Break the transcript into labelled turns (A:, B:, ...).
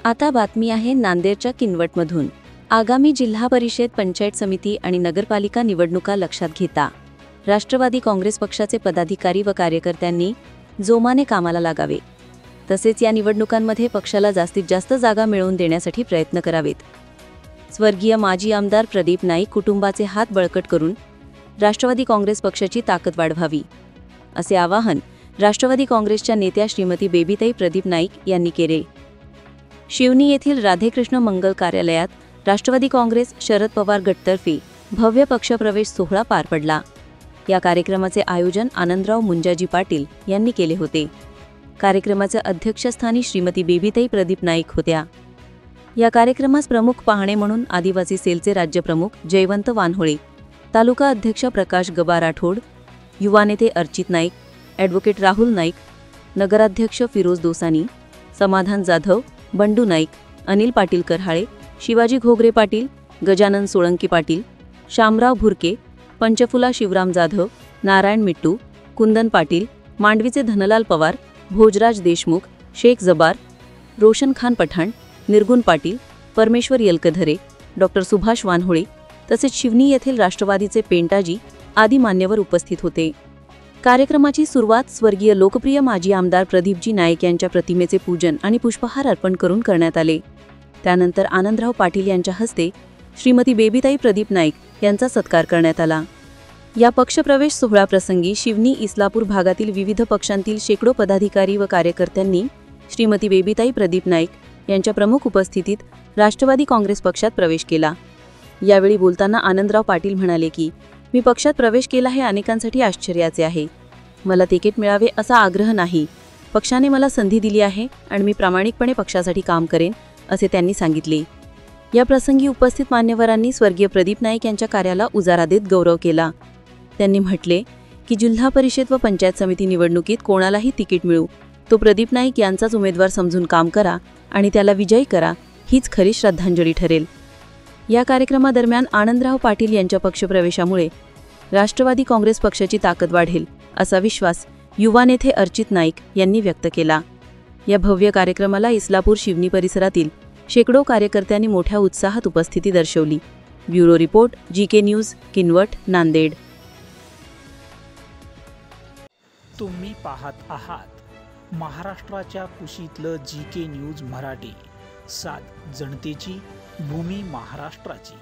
A: आता बातमी आहे नांदेडच्या किनवटमधून। आगामी जिल्हा परिषद, पंचायत समिती आणि नगरपालिका निवडणुका लक्षात घेता राष्ट्रवादी काँग्रेस पक्षाचे पदाधिकारी व कार्यकर्त्यांनी जोमाने कामाला लागावे, तसेच या निवडणुकांमध्ये पक्षाला जास्तीत जास्त जागा मिळवून देण्यासाठी प्रयत्न करावेत। स्वर्गीय माजी आमदार प्रदीप नाईक कुटुंबाचे हात बळकट करून राष्ट्रवादी काँग्रेस पक्षाची ताकद वाढवावी, असे आवाहन राष्ट्रवादी काँग्रेसच्या नेत्या श्रीमती बेबीताई प्रदीप नाईक यांनी केले। शिवनी येथील राधेकृष्ण मंगल कार्यालयात राष्ट्रवादी काँग्रेस शरद पवार गटतर्फे भव्य पक्षप्रवेश सोहळा पार पडला। या कार्यक्रमाचे आयोजन आनंदराव मुंजाजी पाटील यांनी केले होते। कार्यक्रमाच्या अध्यक्षस्थानी श्रीमती बेबीताई प्रदीप नाईक होत्या। या कार्यक्रमास प्रमुख पाहुणे म्हणून आदिवासी सेलचे राज्यप्रमुख जयवंत वानहोळे, तालुका अध्यक्ष प्रकाश गबा राठोड, युवा नेते अर्चित नाईक, ॲडव्होकेट राहुल नाईक, नगराध्यक्ष फिरोज दोसानी, समाधान जाधव, बंडू नाईक, अनिल पाटील करहाळे, शिवाजी घोगरे पाटील, गजानन सोळंकी पाटील, शामराव भुरके, पंचफुला शिवराम जाधव, नारायण मिट्टू, कुंदन पाटील, मांडवीचे धनलाल पवार, भोजराज देशमुख, शेख जबार, रोशन खान पठाण, निर्गुण पाटील, परमेश्वर यलकधरे, डॉक्टर सुभाष वानहोळे तसेच शिवनी येथील राष्ट्रवादीचे पेंटाजी आदी मान्यवर उपस्थित होते। कार्यक्रमाची सुरुवात स्वर्गीय लोकप्रिय माजी आमदार प्रदीपजी नाईक यांच्या प्रतिमेचे पूजन आणि पुष्पहार अर्पण करून करण्यात आले। त्यानंतर आनंदराव पाटील यांच्या हस्ते श्रीमती बेबीताई प्रदीप नाईक यांचा सत्कार करण्यात आला। या पक्षप्रवेश सोहळ्याप्रसंगी शिवनी इस्लापूर भागातील विविध पक्षांतील शेकडो पदाधिकारी व कार्यकर्त्यांनी श्रीमती बेबीताई प्रदीप नाईक यांच्या प्रमुख उपस्थितीत राष्ट्रवादी काँग्रेस पक्षात प्रवेश केला। यावेळी बोलताना आनंदराव पाटील म्हणाले की मी पक्षात प्रवेश केला हे अनेकांसाठी आश्चर्याचे आहे। मला तिकीट मिळावे असा आग्रह नाही, पक्षाने मला संधी दिली आहे आणि मी प्रामाणिकपणे पक्षासाठी काम करेन, असे त्यांनी सांगितले। या प्रसंगी उपस्थित मान्यवरांनी स्वर्गीय प्रदीप नाईक यांच्या कार्याला उजाळा देत गौरव केला। त्यांनी म्हटले की जिल्हा परिषद व पंचायत समिती निवडणुकीत कोणालाही तिकीट मिळू, तो प्रदीप नाईक यांचाच उमेदवार समजून काम करा आणि त्याला विजयी करा, हीच खरी श्रद्धांजली ठरेल। या कार्यक्रमादरम्यान आनंदराव पाटील यांच्या पक्षप्रवेशामुळे राष्ट्रवादी काँग्रेस पक्षाची ताकद वाढेल, असा विश्वास युवा नेते अर्चित नाईक यांनी व्यक्त केला। या भव्य कार्यक्रमाला इस्लापूर शिवनी परिसरातील शेकडो कार्यकर्त्यांनी मोठ्या उत्साहात उपस्थिती दर्शवली। Bureau report, GK news, Kinwat, Nanded.
B: तुम्ही पाहत आहात महाराष्ट्राच्या कुशीतलं जीके न्यूज मराठी, सात जनतेची, भूमी महाराष्ट्राची।